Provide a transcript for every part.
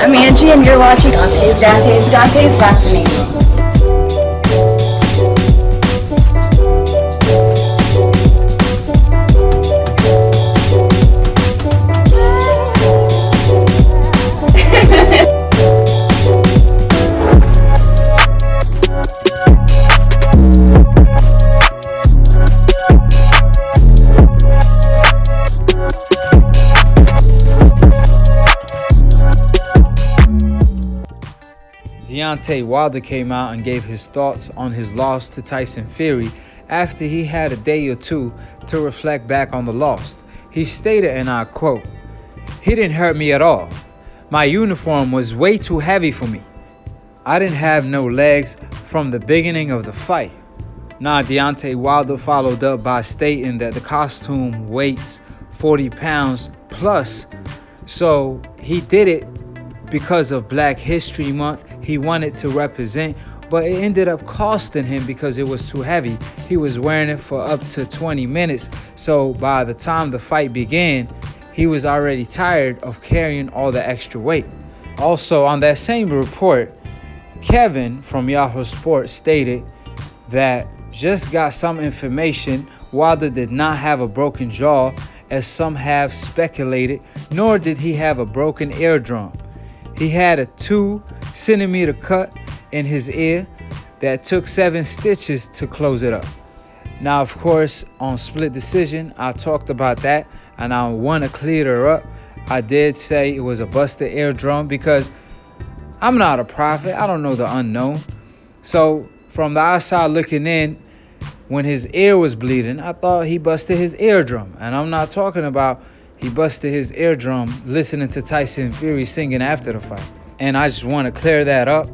I'm Angie, and you're watching Dante's Boxing. Deontay Wilder came out and gave his thoughts on his loss to Tyson Fury after he had a day or two to reflect back on the loss. He stated, and I quote, "He didn't hurt me at all. My uniform was way too heavy for me. I didn't have no legs from the beginning of the fight." Now, Deontay Wilder followed up by stating that the costume weighs 40 pounds plus, so he did it because of Black History Month. He wanted to represent, but it ended up costing him because it was too heavy. He was wearing it for up to 20 minutes, so by the time the fight began, he was already tired of carrying all the extra weight. Also, on that same report, Kevin from Yahoo Sports stated that just got some information. Wilder did not have a broken jaw, as some have speculated, nor did he have a broken eardrum. He had a 2-centimeter cut in his ear that took 7 stitches to close it up. Now, of course, on Split Decision, I talked about that, and I want to clear her up. I did say it was a busted eardrum because I'm not a prophet. I don't know the unknown. So from the outside looking in, when his ear was bleeding, I thought he busted his eardrum. And I'm not talking about he busted his eardrum listening to Tyson Fury singing after the fight. And I just want to clear that up.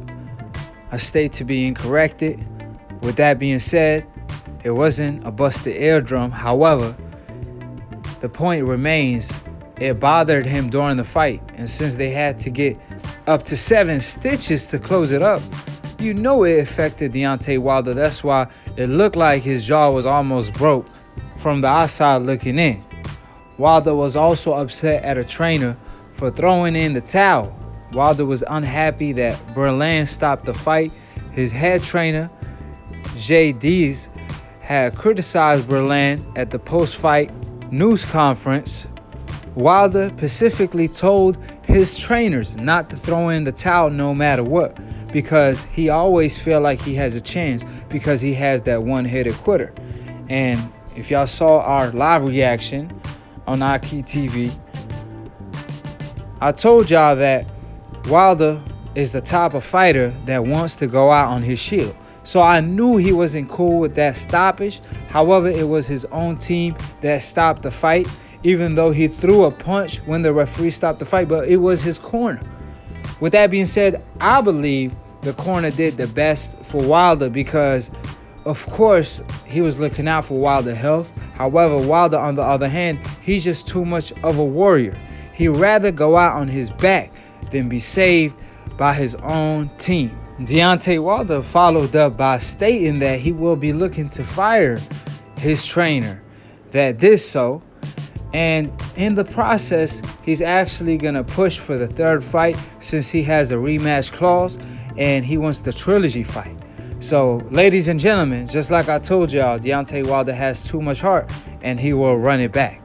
I state to be incorrected. With that being said, it wasn't a busted eardrum. However, the point remains, it bothered him during the fight. And since they had to get up to 7 stitches to close it up, you know it affected Deontay Wilder. That's why it looked like his jaw was almost broke from the outside looking in. Wilder was also upset at a trainer for throwing in the towel. Wilder was unhappy that Berlin stopped the fight. His head trainer, Jay Dees, had criticized Berlin at the post-fight news conference. Wilder specifically told his trainers not to throw in the towel no matter what, because he always feel like he has a chance because he has that one-hitter quitter. And if y'all saw our live reaction on Aki TV, I told y'all that Wilder is the type of fighter that wants to go out on his shield. So I knew he wasn't cool with that stoppage. However, it was his own team that stopped the fight, even though he threw a punch when the referee stopped the fight, but it was his corner. With that being said, I believe the corner did the best for Wilder because, of course, he was looking out for Wilder's health. However, Wilder, on the other hand, he's just too much of a warrior. He'd rather go out on his back than be saved by his own team. Deontay Wilder followed up by stating that he will be looking to fire his trainer that did so. And in the process, he's actually going to push for the third fight since he has a rematch clause and he wants the trilogy fight. So, ladies and gentlemen, just like I told y'all, Deontay Wilder has too much heart and he will run it back.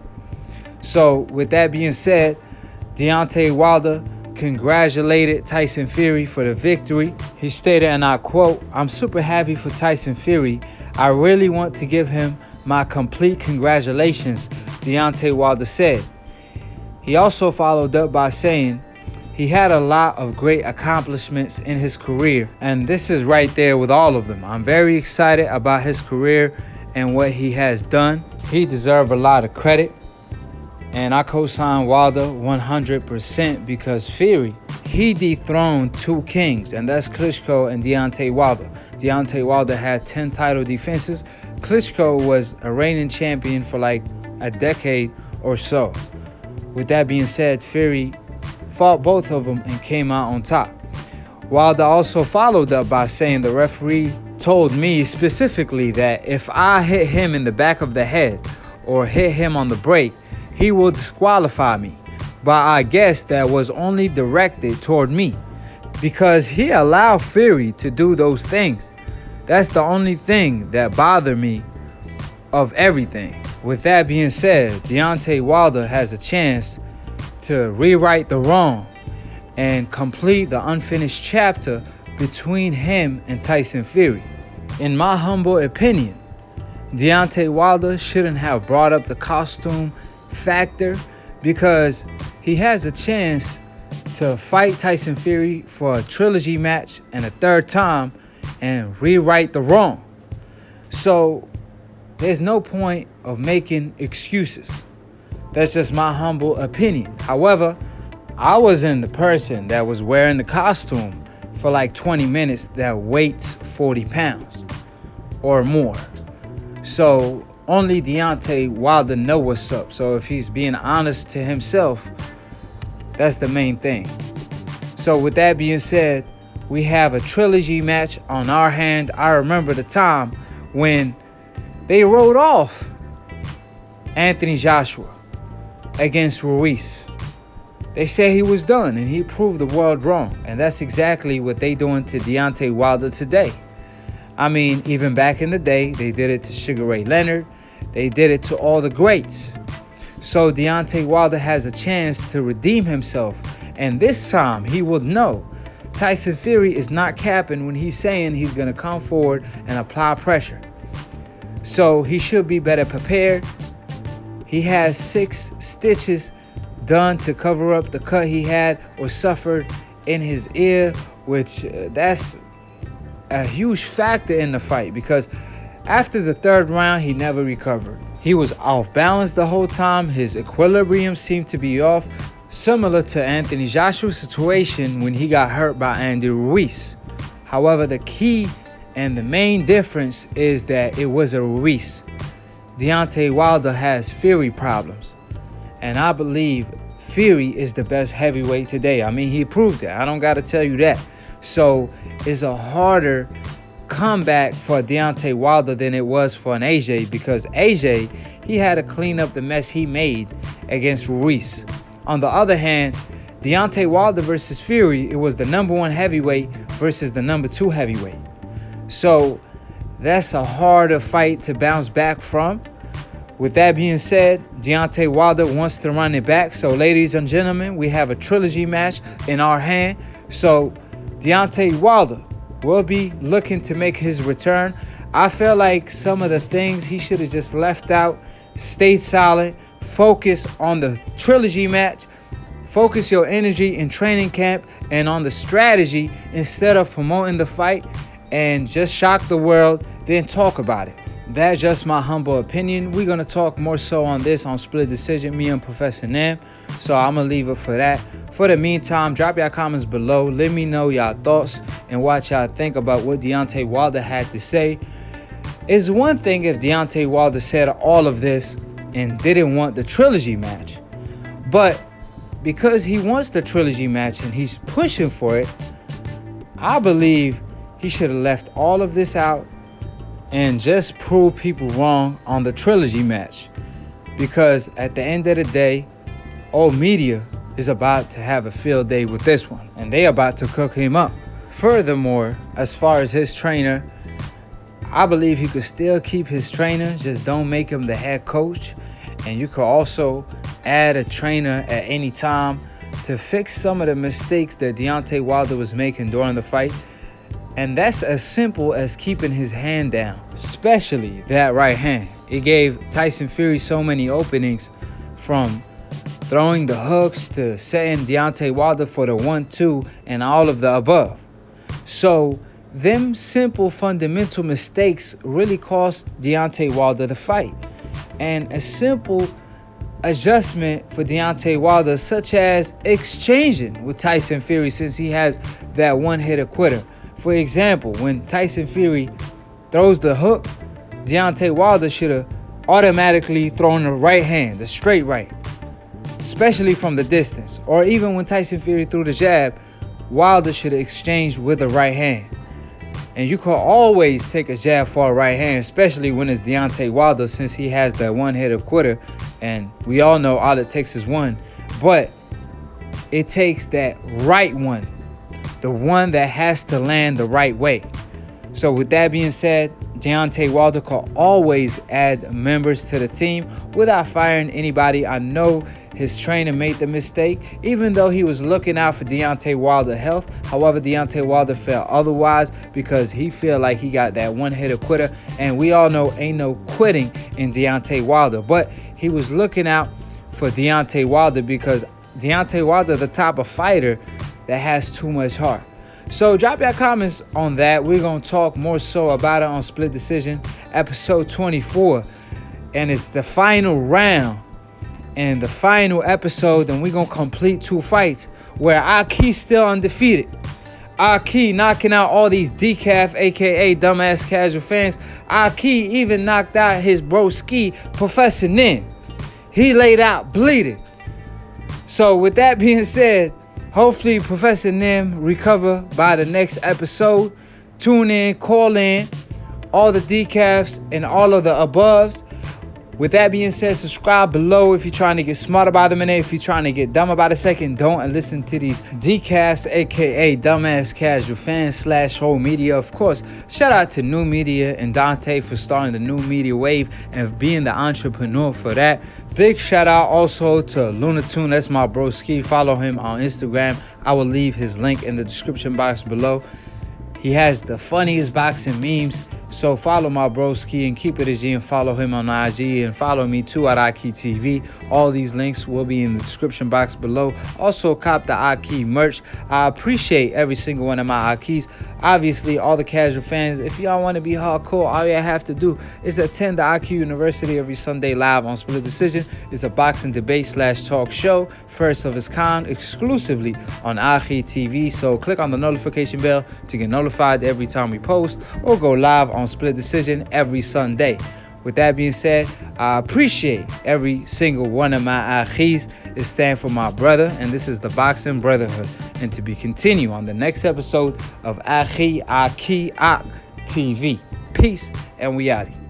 So, with that being said, Deontay Wilder congratulated Tyson Fury for the victory. He stated, and I quote, "I'm super happy for Tyson Fury. I really want to give him my complete congratulations," Deontay Wilder said. He also followed up by saying he had a lot of great accomplishments in his career, and this is right there with all of them. I'm very excited about his career and what he has done. He deserves a lot of credit, and I co-sign Wilder 100% because Fury, he dethroned two kings, and that's Klitschko and Deontay Wilder. Deontay Wilder had 10 title defenses. Klitschko was a reigning champion for like a decade or so. With that being said, Fury fought both of them and came out on top. Wilder also followed up by saying the referee told me specifically that if I hit him in the back of the head or hit him on the break, he will disqualify me. but I guess that was only directed toward me because he allowed Fury to do those things. That's the only thing that bothered me of everything. With that being said, Deontay Wilder has a chance to rewrite the wrong and complete the unfinished chapter between him and Tyson Fury. In my humble opinion, Deontay Wilder shouldn't have brought up the costume factor because he has a chance to fight Tyson Fury for a trilogy match and a third time and rewrite the wrong. So there's no point of making excuses. That's just my humble opinion. However, I wasn't the person that was wearing the costume for like 20 minutes that weighs 40 pounds or more. So only Deontay Wilder knows what's up. So if he's being honest to himself, that's the main thing. So with that being said, we have a trilogy match on our hand. I remember the time when they wrote off Anthony Joshua against Ruiz. They said he was done and he proved the world wrong. And that's exactly what they doing to Deontay Wilder today. I mean, even back in the day, they did it to Sugar Ray Leonard. They did it to all the greats. So Deontay Wilder has a chance to redeem himself. And this time he will know Tyson Fury is not capping when he's saying he's going to come forward and apply pressure. So he should be better prepared. He has 6 stitches done to cover up the cut he had or suffered in his ear, which that's a huge factor in the fight because after the 3rd round, he never recovered. He was off balance the whole time. His equilibrium seemed to be off, similar to Anthony Joshua's situation when he got hurt by Andy Ruiz. However, the key and the main difference is that it was a Ruiz. Deontay Wilder has Fury problems. And I believe Fury is the best heavyweight today. I mean, he proved it. I don't got to tell you that. So it's a harder comeback for Deontay Wilder than it was for an AJ because AJ, he had to clean up the mess he made against Ruiz. On the other hand, Deontay Wilder versus Fury, it was the number 1 heavyweight versus the number 2 heavyweight. So that's a harder fight to bounce back from. With that being said, Deontay Wilder wants to run it back. So ladies and gentlemen, we have a trilogy match in our hand. So Deontay Wilder will be looking to make his return. I feel like some of the things he should have just left out, stayed solid, focus on the trilogy match, focus your energy in training camp and on the strategy instead of promoting the fight and just shock the world, then talk about it. That's just my humble opinion. We're going to talk more so on this on Split Decision, me and Professor Nam. So I'm going to leave it for that. For the meantime, drop your comments below. Let me know y'all thoughts and what y'all think about what Deontay Wilder had to say. It's one thing if Deontay Wilder said all of this and didn't want the trilogy match. But because he wants the trilogy match and he's pushing for it, I believe he should have left all of this out and just prove people wrong on the trilogy match. Because at the end of the day, all media is about to have a field day with this one. And they about to cook him up. Furthermore, as far as his trainer, I believe he could still keep his trainer. Just don't make him the head coach. And you could also add a trainer at any time to fix some of the mistakes that Deontay Wilder was making during the fight. And that's as simple as keeping his hand down, especially that right hand. It gave Tyson Fury so many openings, from throwing the hooks to setting Deontay Wilder for the 1-2 and all of the above. So them simple fundamental mistakes really cost Deontay Wilder the fight. And a simple adjustment for Deontay Wilder, such as exchanging with Tyson Fury, since he has that one-hitter quitter. For example, when Tyson Fury throws the hook, Deontay Wilder should have automatically thrown the right hand, the straight right, especially from the distance. Or even when Tyson Fury threw the jab, Wilder should have exchanged with the right hand. And you can always take a jab for a right hand, especially when it's Deontay Wilder, since he has that one-hitter quitter. And we all know all it takes is one. But It takes that right one, the one that has to land the right way. So with that being said, Deontay Wilder could always add members to the team without firing anybody. I know his trainer made the mistake, even though he was looking out for Deontay Wilder's health. However, Deontay Wilder felt otherwise because he feel like he got that one-hitter quitter, and we all know ain't no quitting in Deontay Wilder. But he was looking out for Deontay Wilder because Deontay Wilder the type of fighter that has too much heart. So drop your comments on that. We're going to talk more so about it on Split Decision, episode 24. And it's the final round and the final episode. And we're going to complete 2 fights where Aki's still undefeated. Aki knocking out all these decaf, a.k.a. dumbass casual fans. Aki even knocked out his broski, Professor Nim. He laid out bleeding. So with that being said, hopefully Professor Nim recover by the next episode. Tune in, call in, all the decafs and all of the aboves. With that being said, subscribe below if you're trying to get smarter by the minute. If you're trying to get dumb about a second, don't listen to these decafs, aka dumbass casual fans / whole media. Of course, shout out to New Media and Dante for starting the New Media wave and being the entrepreneur for that. Big shout out also to Lunatune. That's my broski. Follow him on Instagram. I will leave his link in the description box below. He has the funniest boxing memes. So follow my broski and keep it as G and follow him on IG and follow me too at Aki TV. All these links will be in the description box below. Also cop the Aki merch. I appreciate every single one of my Akis. Obviously, all the casual fans, if y'all want to be hardcore, all you have to do is attend the Aki University every Sunday live on Split Decision. It's a boxing debate / talk show, first of its kind, exclusively on Aki TV. So click on the notification bell to get notified every time we post, or go live on Split Decision every Sunday. With that being said, I appreciate every single one of my Akis. It stands for my brother, and this is the Boxing Brotherhood. And to be continued on the next episode of Aki TV. Peace, and we out.